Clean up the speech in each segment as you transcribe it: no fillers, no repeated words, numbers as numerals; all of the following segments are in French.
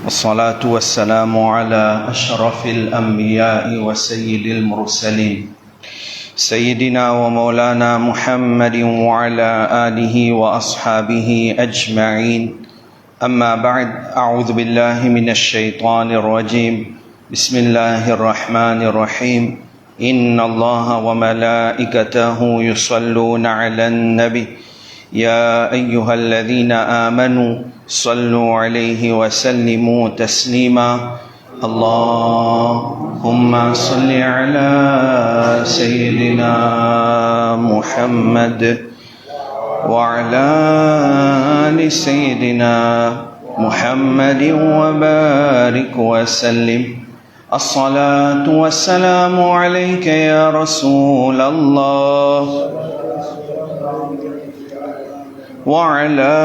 والصلاة والسلام على أشرف الأنبياء وسيد المرسلين سيدنا ومولانا محمد وعلى آله وأصحابه أجمعين. أما بعد، أعوذ بالله من الشيطان الرجيم. بسم الله الرحمن الرحيم. إن الله وملائكته يصلون على النبي يا أيها الذين آمنوا صلوا عليه وسلموا تسليما. اللهم صل على سيدنا محمد وعلى آل سيدنا محمد وبارك وسلم. الصلاة والسلام عليك يا رسول الله وعلى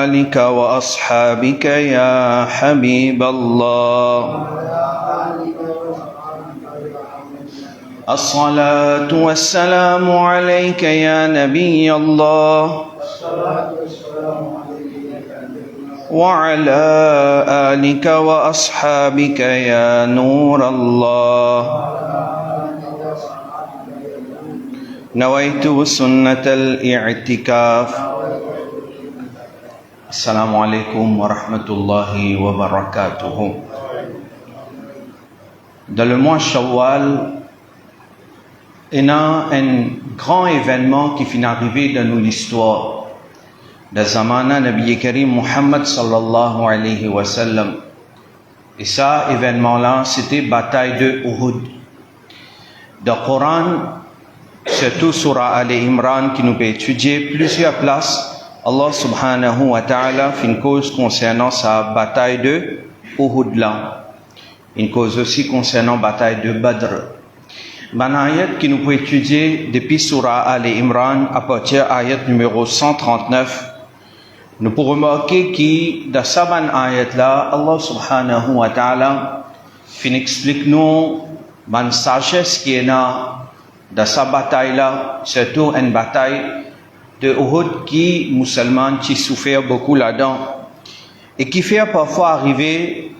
آلك وأصحابك يا حبيب الله. الصلاة والسلام عليك يا نبي الله وعلى آلك وأصحابك يا نور الله. نويت سنة الاعتكاف. السلام عليكم ورحمة الله وبركاته. Dans le mois Shawwal, il y a un grand événement qui finit d'arriver dans nous l'histoire. De Zamana Nabi Karim Muhammad sallallahu alayhi wa sallam. Et ça, événement-là, c'était bataille de Uhud. Dans le Coran, surtout surah Al-Imran qui nous peut étudier plusieurs places, Allah subhanahu wa ta'ala fait une cause concernant sa bataille de Uhud là. Une cause aussi concernant la bataille de Badr. Ban ayat qui nous peut étudier depuis surah Al-Imran à partir de ayat numéro 139, nous pouvons remarquer que dans cette ayat là, Allah subhanahu wa ta'ala fin explique nous la sagesse qui est là dans cette bataille là, surtout une bataille de Uhud qui musulmans qui souffrent beaucoup là-dedans et qui fait parfois arriver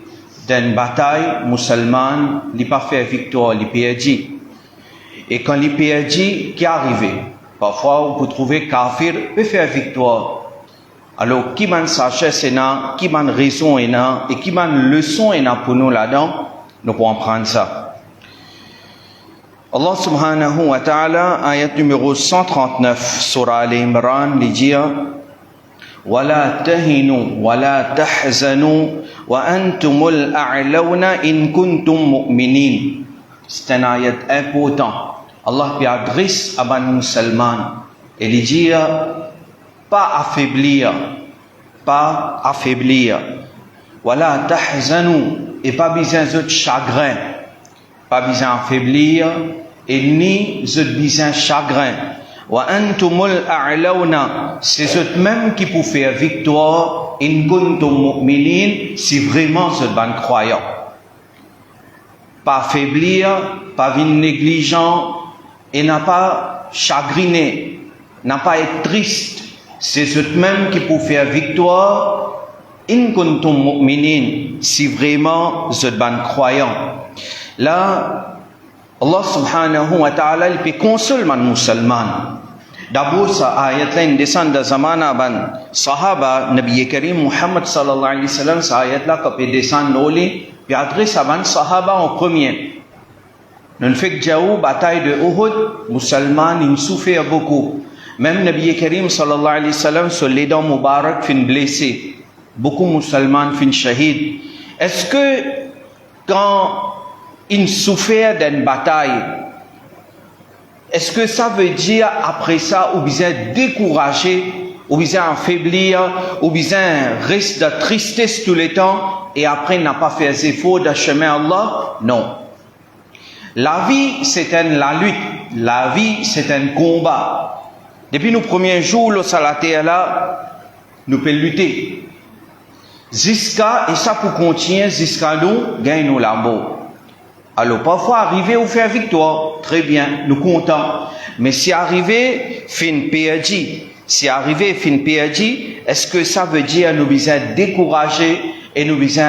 dans une bataille musulmane, il n'a pas fait victoire, il perdu. Et quand il perdu, qui est arrivé? Parfois, on peut trouver kafir peut faire victoire. Alors, qui m'a sagesse est là, qui m'a raison est là, et qui m'a leçon est là pour nous là-dedans, nous pouvons prendre ça. Allah subhanahu wa ta'ala, ayat numéro 139, surah Al-Imran, il dit وَلَا تَهِنُوا وَلَا تَحْزَنُوا وَأَنْتُمُ الْأَعْلَوْنَ إِن كُنْتُم مُؤْمِنِينَ. C'est un ayat important. Allah lui adresse à les musulmans et lui dit pas affaiblir. وَلَا تَحْزَنُوا et pas besoin de chagrin. Pas besoin d'affaiblir et ni de besoin de chagrin. Wa antumul a'launa, c'est eux même qui peuvent faire victoire in kuntum mu'minin, si vraiment vous êtes croyants. Pas affaiblir, pas venir négligent et n'a pas chagriner, n'a pas être triste. C'est eux même qui peuvent faire victoire in kuntum mu'minin, si vraiment vous êtes croyants. Là, Allah subhanahu wa ta'ala il peut consoler les musulmans. D'abord, ça ayat là une descend de zamana ban sahaba Nabi Karim Muhammad sallallahu alayhi wa sallam, ça ayat là qui peut descendre noli, puis adresse à ban sahaba en premier. Nous fait que jaou bataille de Uhud, musulmans ils souffrent beaucoup. Même Nabi Karim sallallahu alayhi wa sallam sur les dents Mubarak fin blessé. Beaucoup musulmans fin shahid. Est-ce que quand ils souffrent d'une bataille, est-ce que ça veut dire après ça, ou bien décourager, ou bien affaiblir, ou bien reste de tristesse tout le temps, et après n'a pas fait des efforts de chemin Allah? Non. La vie, c'est la lutte. La vie, c'est un combat. Depuis nos premiers jours, le salaté là, nous pouvons lutter. Jusqu'à, et ça pour continuer, jusqu'à nous, gagnons l'amour. Alors, parfois, arriver ou faire victoire, très bien, nous comptons. Mais si arriver, fin perdu, Si arrivé fin perdu, est-ce que ça veut dire nous besoin décourager et nous besoin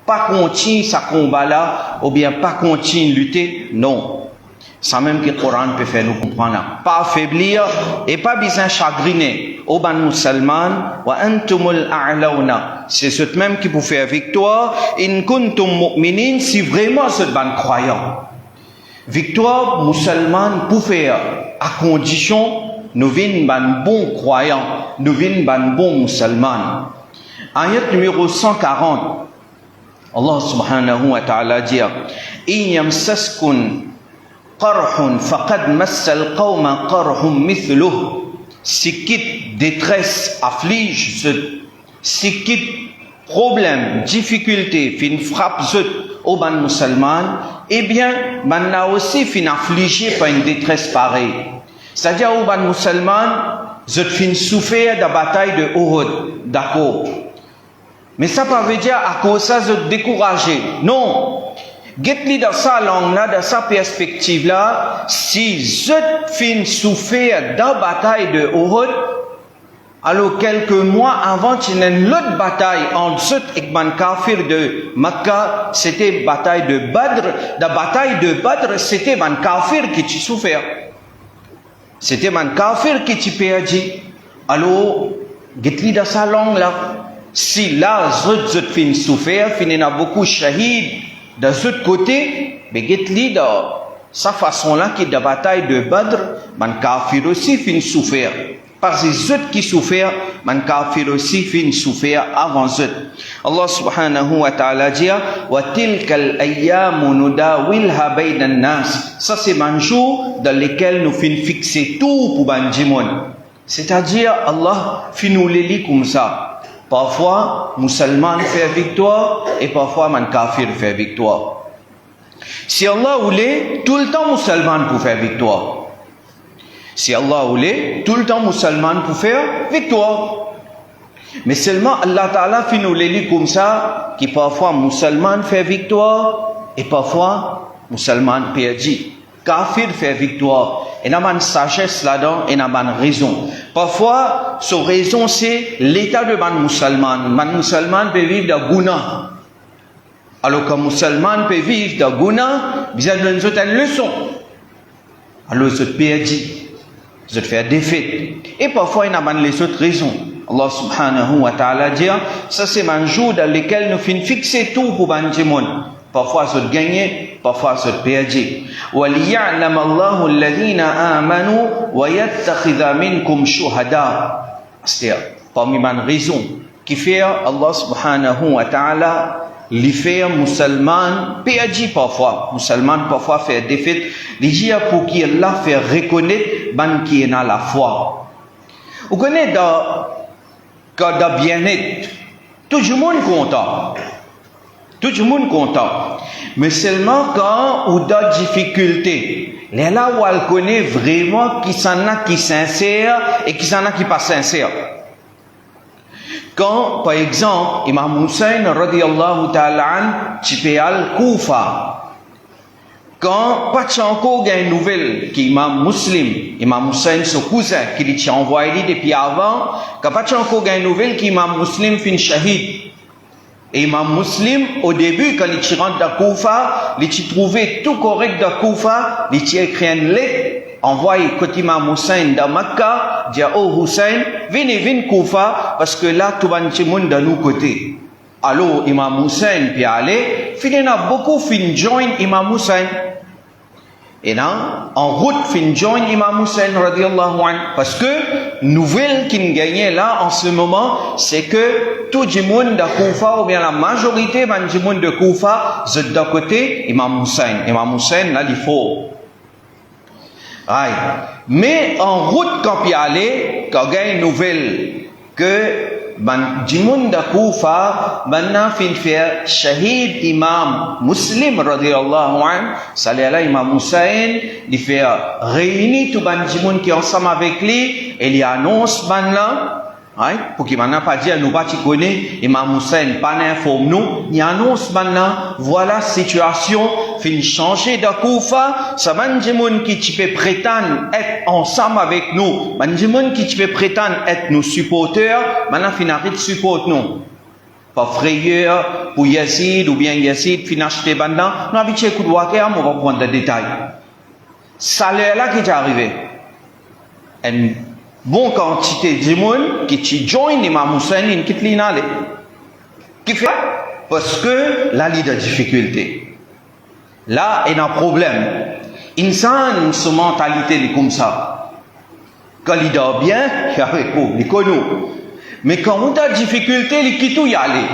pas continuer ce combat-là, ou bien pas continuer lutter, non. Ça même que le Coran peut faire nous comprendre. Pas affaiblir et pas besoin chagriner. Au ban musulman, wa antumul a'launa. C'est ce même qui peut faire victoire. In kuntum mu'minin, si vraiment ce ban croyant. Victoire musulmane pour faire à condition nous vînes ban bon croyant, nous vînes ban bon musulman. Ayat numéro 140. Allah subhanahu wa ta'ala dit: In yamsaskun qarhun faqad massal qawma qarhum mithluh. Si quitte détresse afflige, si quitte problème, difficulté, fin frappe au ban musulman, eh bien, man a aussi fin affligé par une détresse pareille. C'est-à-dire au ban musulman, fin souffert de la bataille de Uhud, d'accord. Mais ça ne veut pas dire à cause de ça, je découragé. Non. Get-li dans sa langue-là, dans sa perspective-là, si je fin souffert dans la bataille de Uhud, alors quelques mois avant, il y a une autre bataille entre Zut et les Kafir de Makkah, c'était la bataille de Badr. La bataille de Badr, c'était les Kafir qui ont souffert. C'était les Kafir qui ont perdu. Alors, get-li dans sa langue-là. Si là, Zut fin souffert, il y a beaucoup de shahid de ce côté, mais get-li dans sa façon-là, qui est la bataille de Badr, les Kafir aussi fin souffert. Parce que ceux qui souffrent, man kafir aussi fin souffert avant eux. Allah subhanahu wa ta'ala dit: wa tilkal ayyamu nudawilha bayna nas. Ça c'est un jour dans lequel nous fin fixer tout pour banjimon. C'est-à-dire Allah fin nous les lit comme ça. Parfois musulman fait victoire et parfois man kafir fait victoire. Si Allah voulait, tout le temps musulman pour faire victoire. Si Allah voulait, tout le temps musulman pour faire victoire. Mais seulement Allah Ta'ala fait nous les lit comme ça, qui parfois musulman fait victoire, et parfois musulman perdu. Kafir fait victoire. Il y a une sagesse là-dedans, et il y a une raison. Parfois, sa raison c'est l'état de man musulman. Man musulman peut vivre de guna. Alors qu'un musulman peut vivre de guna, il y a une leçon. Alors, c'est perdu. Je fais défaite. Et parfois, il y a les autres raisons. Allah subhanahu wa ta'ala dit, ça c'est un jour dans lequel nous finissons fixer tout pour Banjimon. Parfois, je gagne, parfois, je perds. وَلِيَعْلَمَ اللَّهُ الَّذِينَ آمَنُوا وَيَتَّخِذَ مِنْكُمْ شُهَدَاءَ. C'est-à-dire, parmi les raisons qui fait Allah subhanahu wa ta'ala les faire musulmans perdu parfois. Musulmans parfois faire défaite. Les dit pour qui Allah fait reconnaître ban qui est dans la foi. Vous connaissez dans bien-être, tout le monde content. Tout le monde content. Mais seulement quand ou dans difficulté, là où elle connaît vraiment qui s'en a qui sincère et qui s'en a qui pas sincère. Quand, par exemple, Imam Hussein, radiyallahu ta'ala an, typé al-Koufa, quand Pachanko a une nouvelle qu'Imam Muslim, Imam Hussein, son cousin, qui lui a envoyé depuis avant, quand Pachanko a une nouvelle qu'Imam Muslim fin shahid. Et Imam Muslim, au début, quand il rentre dans Koufa, il a trouvé tout correct dans Koufa, il a écrit une lettre, envoyé côté Imam Hussein dans Makkah, dit oh Hussein, venez Koufa, parce que là, tout le monde dans nos côtés. Alors, Imam Hussein, puis aller, finalement, beaucoup fin join Imam Hussein. Et là, en route, fin join Imam Hussein, radiallahu anhu, parce que, nouvelle qu'il gagnait là, en ce moment, c'est que tout le monde de Koufa, ou bien la majorité du monde de Koufa, c'est d'un côté Imam Hussein. Imam Hussein, là, il faut. Aïe. Mais en route, quand il y allait, quand il y a une nouvelle que du monde de Koufa, maintenant, fin faire shahid imam muslim, radiallahu anhu, salah imam Hussein, il fait réunir tout le monde qui est ensemble avec lui, et il annonce maintenant, pour qu'il m'en a pas dit, nous pas tu connais, Imam Hussein, pas n'informe nous, il annonce maintenant, voilà situation, fin changer de Koufa, ça man du monde qui tu peux prétendre être ensemble avec nous, man du monde qui tu peux prétendre être nos supporters, maintenant fin arrête support nous. Pas frayeur pour Yazid ou bien Yazid fin acheter bandant. Nous habitués coup de wakem, on va prendre des détails. Salaire là qui est arrivé. Une bonne quantité de monde qui t'y joignent l'imam Hussein qui te l'inale. Qui fait? Parce que là, il y a des difficultés. Là, il y a un problème. Insan, sa mentalité est comme ça. Quand il dort bien, il y a un il connaît. Mais quand on a des difficultés, il quitte où y aller.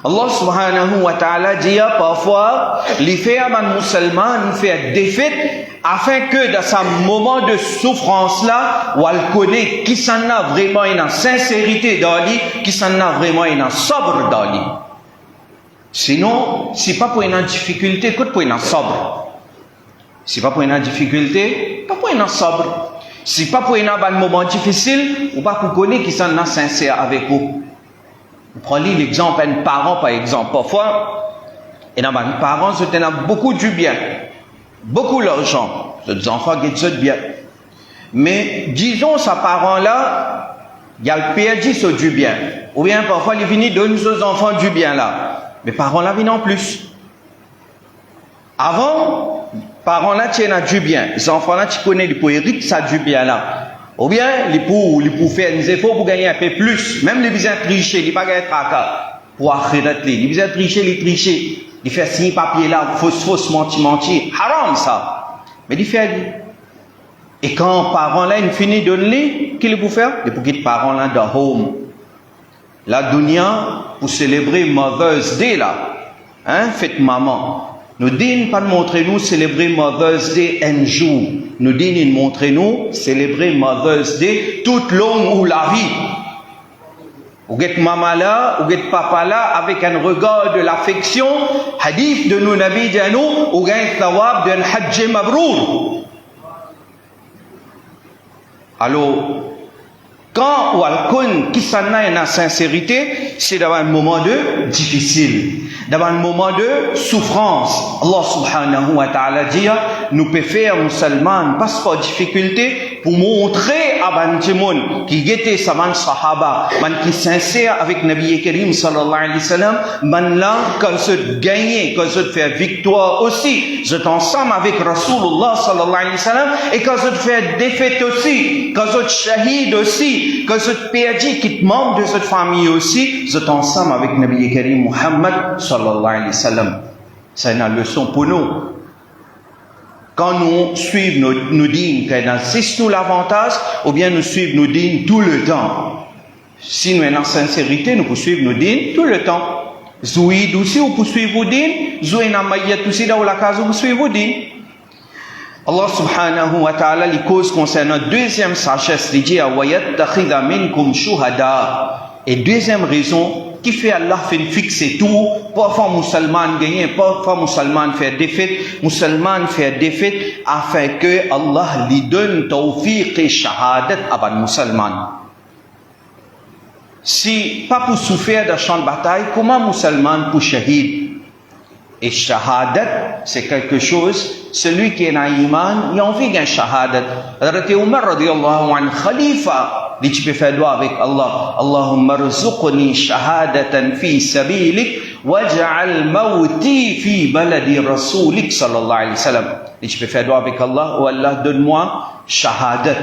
Allah subhanahu wa ta'ala dit parfois, il fait à un musulman faire défaite afin que dans ce moment de souffrance là, où elle connaît qui s'en a vraiment une sincérité dans lui, qui s'en a vraiment une sobre dans lui. Sinon, c'est pas pour une difficulté, écoute pour une sobre. C'est pas pour une difficulté, pas pour une sobre. C'est pas pour un moment difficile, ou pas pour connaître qui s'en a sincère avec vous. Prenez l'exemple d'un parent par exemple. Parfois, il y a un parent qui a beaucoup du bien, beaucoup d'argent. Les enfants qui ont du bien. Mais disons, ce parent-là, il a perdu ce du bien. Ou bien parfois, il finit de donner aux enfants du bien là. Mais parents-là viennent en plus. Avant, parents-là tiennent du bien. Les enfants-là, tu connais, ils peuvent hériter ça du bien là. Ou bien, ils peuvent faire des efforts pour gagner un peu plus. Même les besoins tricher, ils ne peuvent pas gagner tracas pour akhirat. Les besoins tricher, ils tricher. Ils font signer papier là, fausse, mentir. Haram ça. Mais ils font. Et quand les parents-là, ils finissent de donner, qu'est-ce qu'ils peuvent faire? Ils peuvent quitter les parents-là dans home. La dunya, pour célébrer Mother's Day là, hein, fête maman. Nous disons pas de montrer nous célébrer Mother's Day un jour. Nous disons de montrer nous célébrer Mother's Day toute longue ou la vie. Ou get maman là, ou get papa là, avec un regard de l'affection, hadith de nos nabis de nous, ou gain thawab d'un hajj mabrour. Alors, quand ou al-kun qui s'en a une sincérité, c'est dans un moment de difficile, dans un moment de souffrance. Allah subhanahu wa ta'ala dit, nous pouvons faire musulman, passe par difficulté, pour montrer à Bantimon, qui était sa man sahaba, man qui sincère avec Nabi Karim sallallahu alayhi wa sallam, man là, quand se gagner, quand se faire victoire aussi, je ensemble avec Rasulullah sallallahu alayhi wa sallam, et quand se faire défaite aussi, quand se shahid aussi, quand se perdu, qui te membre de cette famille aussi, je ensemble avec Nabi Karim Muhammad sallallahu alayhi wa sallam. C'est une leçon pour nous. Quand nous suivons nos dînes, qu'on assiste nous l'avantage, ou bien nous suivons nos dînes tout le temps. Si nous sommes en sincérité, nous pouvons suivre nos dînes tout le temps. Zouid aussi, vous pouvez suivre vos dînes. Zouid en maïyat aussi, dans la case, vous pouvez suivre vos dînes. Allah subhanahu wa ta'ala, les causes concernant deuxième sagesse, il dit, وَيَتَّخِذَ مِنْكُمْ شُهَدَاءَ. Et deuxième raison, qui fait Allah fait fixer tout, parfois musulman gagner, parfois musulman faire défaite, musulman faire défaite, afin que Allah lui donne tawfiq et shahadat à un musulman. Si pas pour souffrir de champ de bataille, comment musulman pour shahid? Et shahadat, c'est quelque chose, celui qui est en iman, il a envie d'un shahadat. Hazrat Umar radiyallahu anhu, khalifa, dit tu peux faire dua avec Allah. Allahumma rzuqni shahadatan fi sabilik, waj'al mawti fi baladi rasulik sallallahu alayhi wa sallam. Dit tu peux faire dua avec Allah, oh Allah, donne-moi shahadat.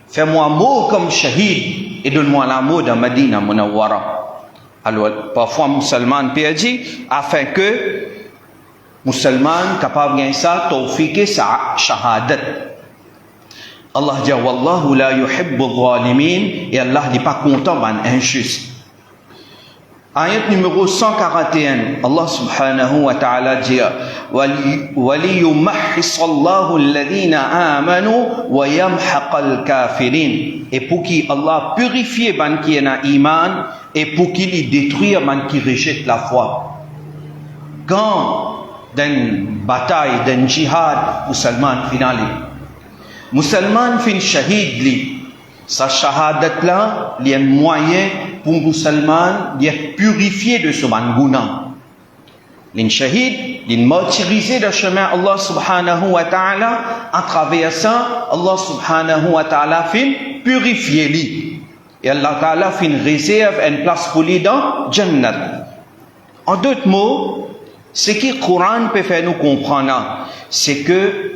Fais-moi mort comme shahid, et donne-moi l'amour dans Madina Munawwara. Alors, parfois, musulman perdu, afin que musulman capable de gagner ça, tawfiq sa shahadat. Allah dit wallahu la yuhibbu adh-dhalimin, et Allah n'est pas content d'un injuste. Ayat numéro 141, Allah subhanahu wa ta'ala dit وَلِيُمَحِّصَ اللَّهُ الَّذِينَ آمَنُوا وَيَمْحَقَ الْكَافِرِينَ. Et pour qui Allah purifie ban qui est en iman, et pour qu'il y détruit ban qui rejette la foi. Quand dans une bataille, dans un jihad, musulman finale, musulman fin shahid li, sa shahadat là, il y a un moyen pour musulman de purifier de ce manguna. L'in shahid, l'in martyrisé de chemin Allah subhanahu wa ta'ala, à travers ça, Allah subhanahu wa ta'ala fin purifier li. Et et Allah Ta'ala fait une réserve, une place pour lui dans Jannat. En d'autres mots, ce que le Coran peut faire nous comprendre, c'est que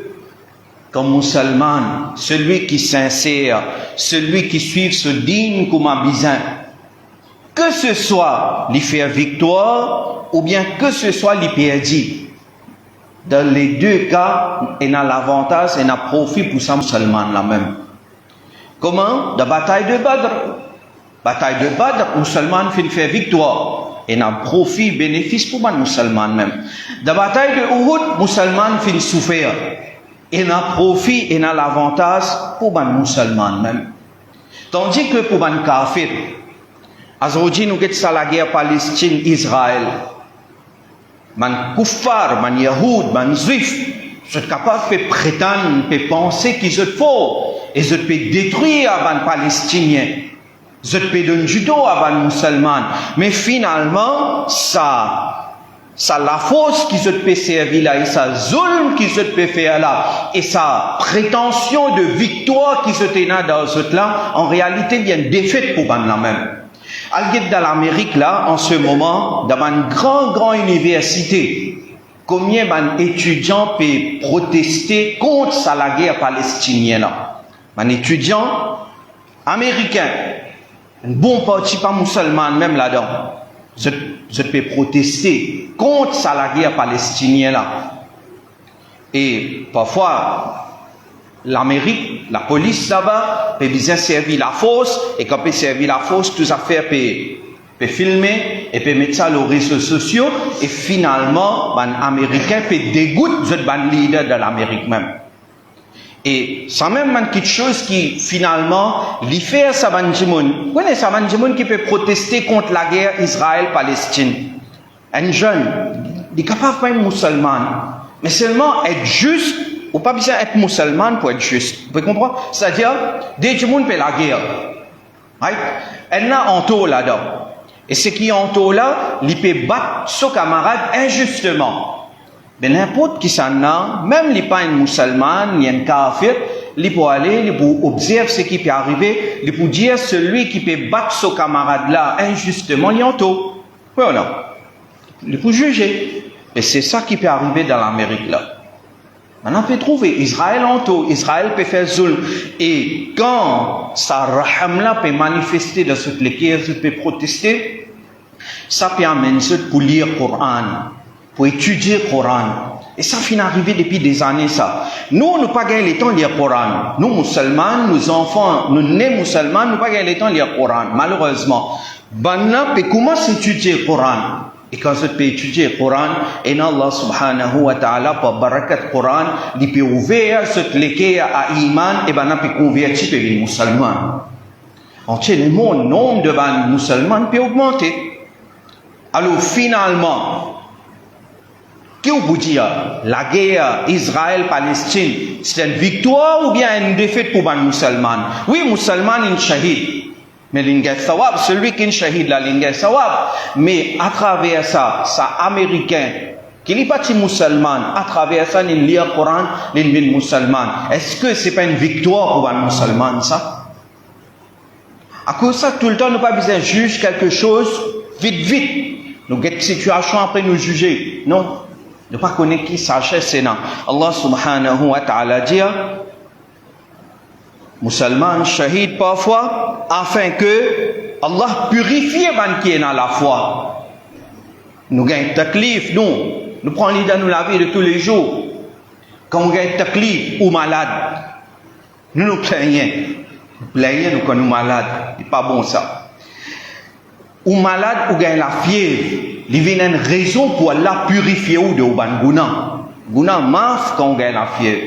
comme musulman, celui qui est sincère, celui qui suit ce digne comme un bizin, que ce soit les faire victoire ou bien que ce soit les perdre, dans les deux cas, il y a l'avantage et un profit pour ça musulman là même. Comment? La bataille de Badr. Bataille de Badr, musulman fait faire victoire. Et un profit, bénéfice pour les musulmans même. La bataille de Uhud, musulman fait souffrir. Et un profit et un avantage pour les musulmans même. Tandis que pour les kafirs, aujourd'hui nous avons la guerre Palestine-Israël. Les kuffar, les yahoud, les juifs, sont capables de prétendre, de penser qu'ils sont forts. Et ils peuvent détruire les Palestiniens. Ils peuvent donner du dos à les musulmans. Mais finalement, ça la force qu'ils peuvent servir là, et ça zulm qu'ils peuvent faire là, et sa prétention de victoire qu'ils ont dans ce là, en réalité, il y a une défaite pour la même. Dans l'Amérique là, en ce moment, dans une grande université, combien d'étudiants peuvent protester contre la guerre palestinienne là? Un étudiant américain, un bon parti pas musulman même là-dedans, je peux protester contre la guerre palestinienne là. Et parfois, l'Amérique, la police là-bas, peut bien servir la force, et quand peut servir la force, tout ça fait peut filmer, et peut mettre ça sur les réseaux sociaux, et finalement, les Américains peuvent dégoûter les leaders de l'Amérique même. Et ça même quelque chose qui finalement lui fait ça Banjimoun. Vous connaissez ça Banjimoun qui peut protester contre la guerre Israël-Palestine. Un jeune, il est capable de être musulman, mais seulement être juste, ou pas besoin d'être musulman pour être juste. Vous pouvez comprendre? C'est-à-dire, des gens fait la guerre. Right? Elle n'a en tout là-dedans. Et ce qui est en tout là, il peut battre son camarade injustement. Mais n'importe qui s'en a, même les pas un musulman, ni un kafir, il peut aller, il peut observer ce qui peut arriver, il peut dire celui qui peut battre son camarade là injustement, il est en tout. Oui ou non? Il peut juger. Et c'est ça qui peut arriver dans l'Amérique là. Maintenant, on peut trouver Israël en tout. Israël peut faire zulm. Et quand sa raham là peut manifester dans cette guerre, peut protester, ça peut amener pour lire le Coran, pour étudier le Coran. Et ça finit d'arriver depuis des années, ça. Nous, nous pas gagné le temps de lire le Coran. Nous, musulmans, nos enfants, nous nés musulmans, nous pas gagné le temps de lire le Coran, malheureusement. Maintenant, on commence à étudier le Coran. Et quand on peut étudier le Coran, et Allah subhanahu wa ta'ala, par barakat le Coran, il peut ouvrir cette légué à iman, et ben, on peut convertir les musulmans. Entier, le nombre de musulmans peut augmenter. Alors, finalement, qu'est-ce que vous dire? La guerre Israël-Palestine, c'est une victoire ou bien une défaite pour les musulmans? Oui, musulmans, ils sont shahid. Mais l'ingé sawab, celui qui est shahid là, l'ingé sawab. Mais à travers ça, ça américain, qui n'est pas musulman, à travers ça, il lit le Coran, il est musulman. Est-ce que c'est pas une victoire pour les musulmans, ça? À cause de ça, tout le temps, nous pas besoin de juger quelque chose, vite. Nous avons une situation après nous juger. Non. Ne pas connaître qui sagesse c'est non. Allah subhanahu wa ta'ala dit musulman shahid parfois afin que Allah purifie ban qui est dans la foi. Nous gagnons taklif, nous prenons l'idée dans la vie de tous les jours. Quand on gagne taklif ou malade, nous plaignons. Nous quand nous malades, c'est pas bon ça. Ou malade ou gagne la fièvre. Il y a une raison pour Allah purifier ou de ban gouna. Gouna maf quand on gagne la fièvre.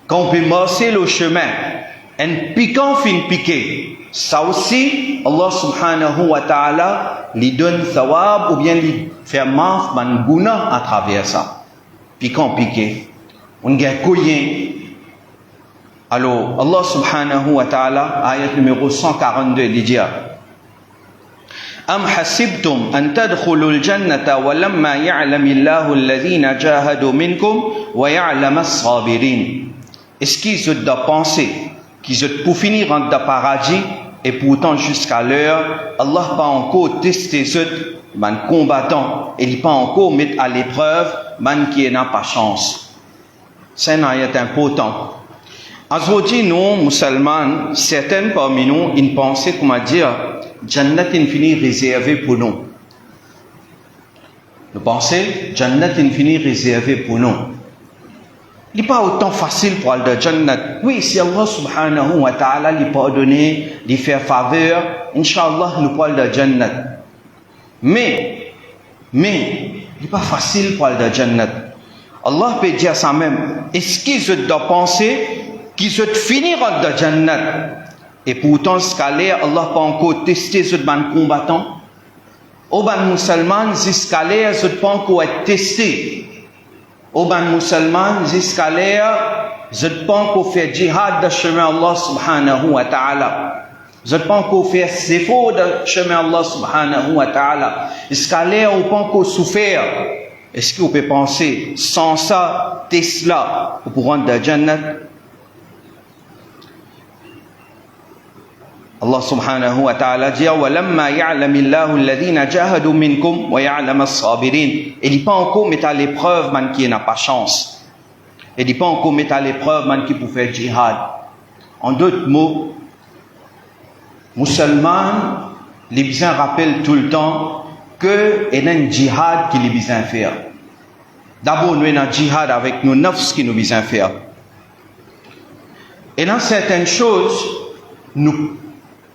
Quand on peut marcher le chemin, un piquant fin piqué. Ça aussi, Allah subhanahu wa ta'ala lui donne thawab ou bien lui fait maf ban gouna à travers ça. Piquant piqué. On gagne coyen. Alors, Allah subhanahu wa ta'ala, ayat numéro 142, il dit أم حسبتم أن تدخلوا الجنة ولما يعلم الله الذين جاهدوا منكم ويعلم الصابرين. Est-ce qu'ils ont pensé qu'ils ont pour finir en paradis et pourtant jusqu'à l'heure, Allah pas encore testé ceux combattants et il pas encore mettre à l'épreuve man qui n'a pas chance. C'est un ayat important. Aujourd'hui, nous, musulmans, certains parmi nous, ils pensaient, comment dire, Jannat infini réservé pour nous. Nous pensons, Jannat infini réservé pour nous. Il n'est pas autant facile pour aller de Jannat. Oui, si Allah subhanahu wa ta'ala lui pardonner, lui faire faveur, Inch'Allah, nous parlons de Jannat. Mais, il n'est pas facile pour aller de Jannat. Allah peut dire ça même. Est-ce qu'ils doivent penser qu'ils doivent finir de Jannat? Et pourtant, ce qu'Allah, Allah pas encore testé ce combattant. Au ban musulman, jusqu'à l'air, ce pas encore être testé. Au ban musulman, jusqu'à l'air, je ne peux pas encore faire jihad de chemin Allah subhanahu wa ta'ala. Je ne peux pas encore faire efforts de chemin Allah subhanahu wa ta'ala. Jusqu'à l'air, on peut encore souffrir. Est-ce que vous pouvez penser, sans ça, Tesla, vous pourrez rentrer dans Jannat? Allah subhanahu wa ta'ala dit وَلَمَّا يَعْلَمِ اللَّهُ الَّذِينَ جَاهَدُوا مِنْكُمْ وَيَعْلَمَ الصَّابِرِينَ. Il dit pas encore mettre à l'épreuve man qui n'a pas chance. Il dit pas encore mettre à l'épreuve man qui peut faire jihad. En d'autres mots, musulmans, les bisans rappellent tout le temps que il y a un jihad qui les bisans faire. D'abord, nous avons un jihad avec nos nafs qui nous bisans faire. Et dans certaines choses, nous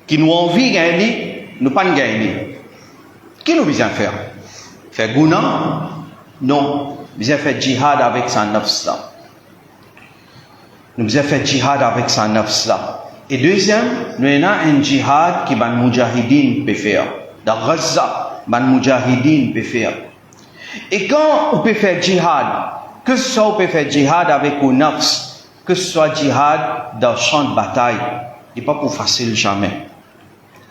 qui nous envie de gagner, nous pas gagner. Qui nous besoin faire? Faire guna? Non. Nous besoin faire jihad avec sa nafs là. Nous besoin faire jihad avec sa nafs là. Et deuxième, nous avons un jihad qui ban mujahidin peut faire. Dans Gaza, ban mujahidin peut faire. Et quand on peut faire jihad, que ce soit on peut faire jihad avec nos nafs, que ce soit jihad dans le champ de bataille, il n'est pas pour facile jamais.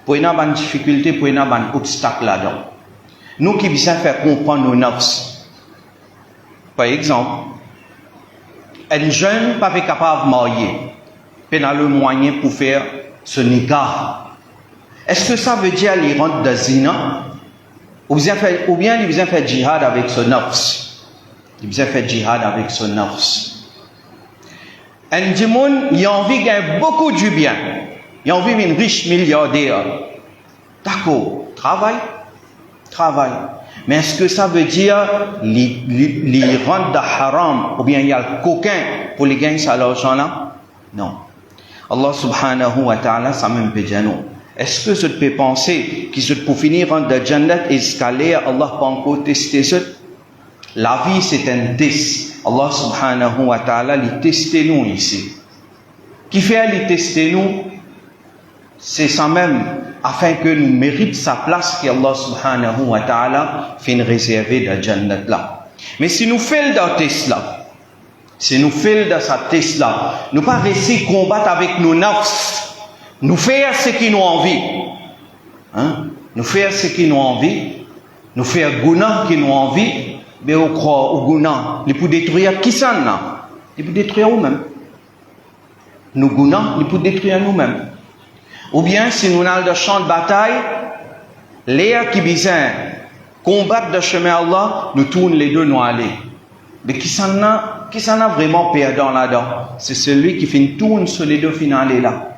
Pour y avoir une difficulté, pour y avoir un obstacle là-dedans. Nous qui besoin faire comprendre nos nafs. Par exemple, un jeune pas capable de marier, il a le moyen pour faire ce nikah. Est-ce que ça veut dire qu'il rentre dans zina? Ou bien il besoin faire jihad avec son nafs? Il besoin faire jihad avec son nafs. Un djimoun, il a envie de gagner beaucoup du bien. Il a envie d'être riche milliardaire. D'accord, travail. Mais est-ce que ça veut dire qu'il rentre dans haram ou bien il y a le coquin pour les gagner cet argent-là? Non. Allah subhanahu wa ta'ala, ça même peut dire non. Est-ce que je peux penser qu'ils se pour finir dans le Jannat et escalier, Allah pas encore testé ça? La vie c'est un test. Allah subhanahu wa ta'ala les teste nous ici. Qui fait les tester nous? C'est ça même afin que nous méritions sa place qu'Allah subhanahu wa ta'ala fait réserver dans Jannat là. Mais si nous faisons dans test là, si nous faisons dans sa test là, nous pas réussir à combattre avec nos nafs, nous faire ce qui nous envie. Nous faire ce qui nous envie, nous faire guna qui nous envie, mais on croit au guna, il peut détruire qui ça là? Il peut détruire nous-mêmes. Nous guna, il peut détruire nous-mêmes. Ou bien si nous avons le champ de bataille, l'air qui besoin combattre de chemin Allah, nous tournons les deux nous aller. Mais qui s'en a vraiment perdant là-dedans? C'est celui qui fait une tourne sur les deux finales là.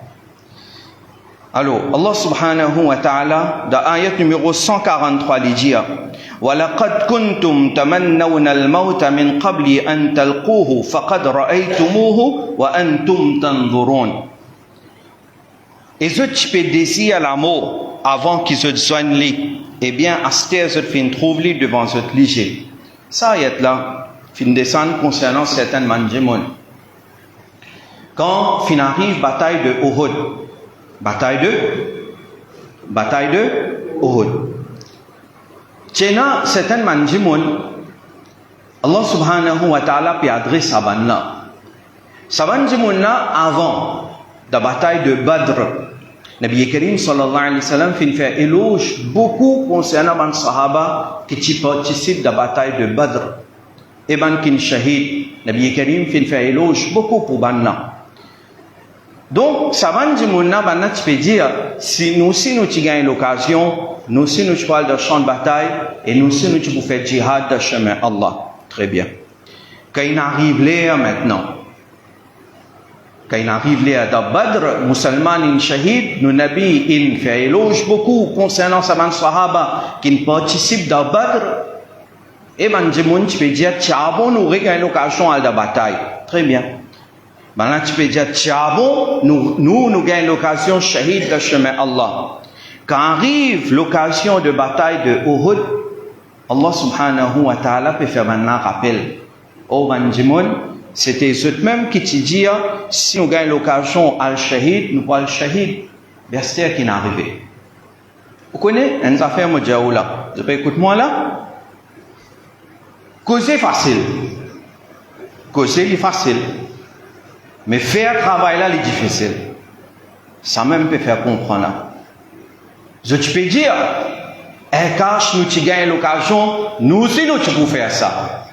Alors, Allah subhanahu wa ta'ala, dans ayat numéro 143, il dit وَلَقَدْ كُنْتُمْ تَمَنَّوْنَ الْمَوْتَ مِنْ قَبْلِ أَنْ تَلْقُوهُ فَقَدْ رَأَيْتُمُوهُ وَأَنْتُمْ تَنْظُرُونَ. Et ceux qui peuvent désirer la mort avant qu'ils se soignent lui, eh bien, à ce terre, ceux qui trouvent lui devant ce léger. Ça y est là, fin descendre concernant certaines manjimon. Quand fin arrive bataille de Uhud, bataille de Uhud. Tchena certaines manjimon, Allah subhanahu wa ta'ala peut adresser Saban là. Saban jimon là avant la bataille de Badr. Nabi Karim sallallahu alayhi wa sallam fait éloge beaucoup concernant les sahaba qui participent à la bataille de Badr. Et ban kin shahid, Nabi Karim fait éloge beaucoup pour Banna. Donc, ça va nous dire, tu peux dire, si nous gagnons l'occasion, nous parlons de champ de bataille, et nous pouvons faire djihad de chemin Allah. Très bien. Quand il arrive là maintenant, quand il arrive là dans Badr, musulman in shahid, nous nabi in fait éloge beaucoup concernant sa sahaba qui participent dans Badr. Et maintenant, tu peux dire, tiens, nous gagnons l'occasion à la bataille. Très bien. Maintenant, tu peux dire, tiens, nous gagnons l'occasion shahid de chemin Allah. Quand arrive l'occasion de bataille de Uhud, Allah subhanahu wa ta'ala peut faire maintenant rappel. Oh, Banjimoun, c'était eux-mêmes qui te disent, si nous gagnons l'occasion al-shahid, nous pas al-shahid. Verset qui est arrivé. Vous connaissez une affaire Moudjaoula? Vous écoutez-moi là? Causer facile. Causer est facile. Mais faire travail là, c'est difficile. Ça même peut faire comprendre là. Je peux dire, un cache, nous tu gagnes l'occasion, nous aussi nous pouvons faire ça.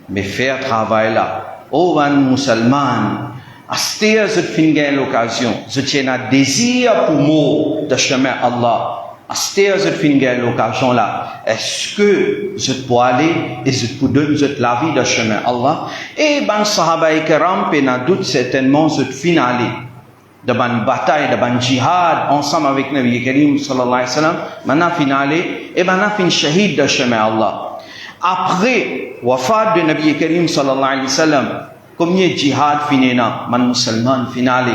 Mais faire travail là, oh un musulman, astir je fin gagner l'occasion, je tiens un désir pour moi de chemin Allah. Astir je fin gagner l'occasion là, est-ce que je peux aller et je peux donner la vie de chemin Allah? Et ben sahaba ikram pena doute certainement je fin aller. De ban bataille, de ban jihad, ensemble avec Nabi Karim sallallahu alayhi wa sallam, maintenant finalé, et maintenant fin shahid de chemin Allah. Après, wafat de Nabi Karim sallallahu alayhi wa sallam, combien de jihad finina, man musulman finalé.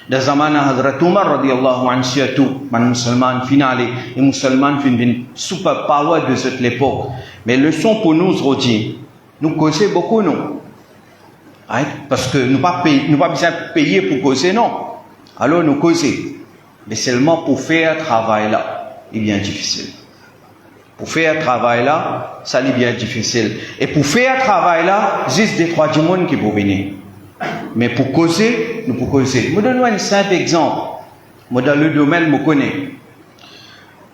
De zamana Hadrat Umar radiyallahu anhu surtout, man musulman finalé, et musulman fin une super power de cette époque. Mais leçon pour nous aujourd'hui, nous causons beaucoup non. Parce que nous pas besoin de payer pour causer non. Alors nous causer. Mais seulement pour faire travail là, il est bien difficile. Pour faire travail là, ça est bien difficile. Et pour faire travail là, juste des trois du monde qui peuvent venir. Mais pour causer, nous pouvons causer. Je vous donne un simple exemple. Moi dans le domaine, je connais.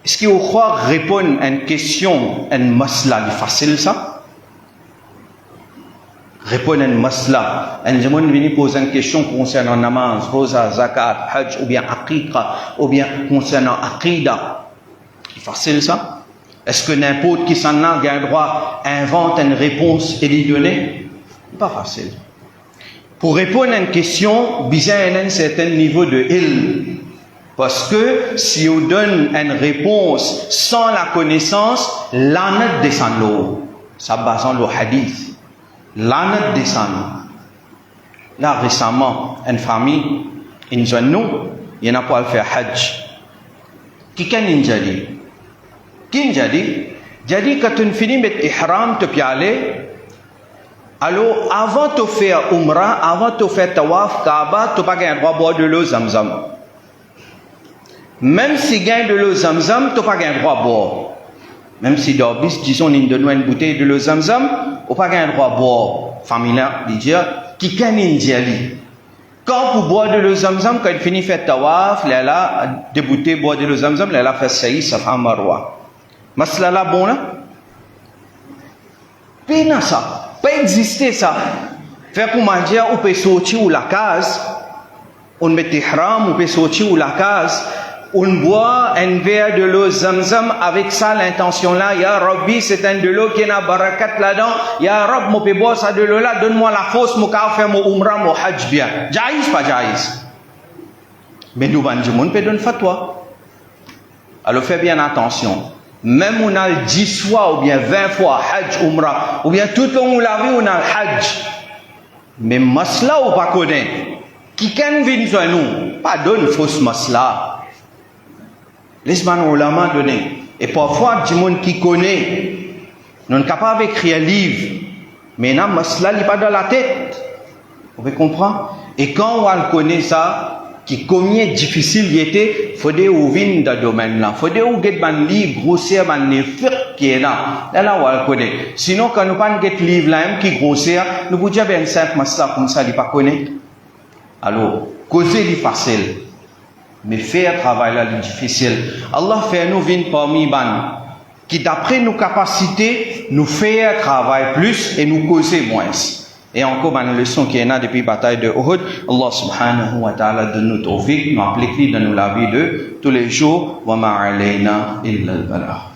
Est-ce qu'il faut répondre à une question, une masla, c'est facile ça? Répondre à une masla. Un gens vient poser une question concernant namaz, rosa, zakat, hajj, ou bien aqiqa, ou bien concernant aqida. C'est facile ça? Est-ce que n'importe qui s'en a un droit invente une réponse et l'y donner? Pas facile. Pour répondre à une question, besoin d'un certain niveau de ilm. Parce que si on donne une réponse sans la connaissance, l'anat descend l'eau. Ça basant le hadith. L'anat descend. Là, récemment, une famille, il y en a pas à faire hajj. Qui can dit? Qui dit? Jadi quand tu finis met ihram, tu peux aller. Alors, avant de faire umrah, avant de faire tawaf, Kaaba, tu n'as pas le droit de boire de l'eau Zamzam. Même si tu gagnes de l'eau Zamzam, tu n'as pas le droit de boire. Même si d'orbis, disons, on donne une bouteille de l'eau Zamzam, on n'a pas le droit de boire. Famille, il dit, qui gagne quand pour boire de l'eau Zamzam, quand il finit de faire tawaf, il a des bouteilles boire de l'eau Zamzam, il a fait saïd, ça fait un marwa. Masla là, bon là? Pena ça. Pas exister ça. Faire pour manger, on peut sortir ou la case, on met ihram, on peut sortir ou la case, on boit un verre de l'eau Zamzam avec ça l'intention là, ya Rabbi, c'est un de l'eau qui a barakat là-dedans, ya Rabbi, moi peux boire ça de l'eau là, donne-moi la fausse, moi peux faire mon umrah, mon hajj bien. Jaïs, pas jaïs. Mais nous, on peut donner fatwa. Alors fais bien attention. Même on a 10 fois ou bien 20 fois hajj, umrah, ou bien tout le long où la vie on a hajj. Mais masla ou pas connaître. Qui can vient à nous, pas donne fausse masla. Laisse-moi ulama donner. Et parfois, du monde qui connaît, nous sommes capables d'écrire un livre, mais non, masla n'est pas dans la tête. Vous pouvez comprendre? Et quand on connaît ça, qui combien difficile il était, il faudrait ouvrir dans ce domaine-là. Il faudrait ouvrir un livre grossier, un livre qui est là. Là, on le connaît. Sinon, quand nous pas un livre là, qui est grossier, nous pouvons dire un simple masla comme ça, il ne pas connaître. Alors, causer est facile. Mais faire travail là, c'est difficile. Allah fait nous venir parmi ban qui d'après nos capacités, nous faire travail plus et nous causer moins. Et encore, une leçon qui est là depuis la bataille de Uhud, Allah subhanahu wa ta'ala donne nous tawfiq, nous applique, donne nous la vie de tous les jours. Wa ma alayna illa al-balagh.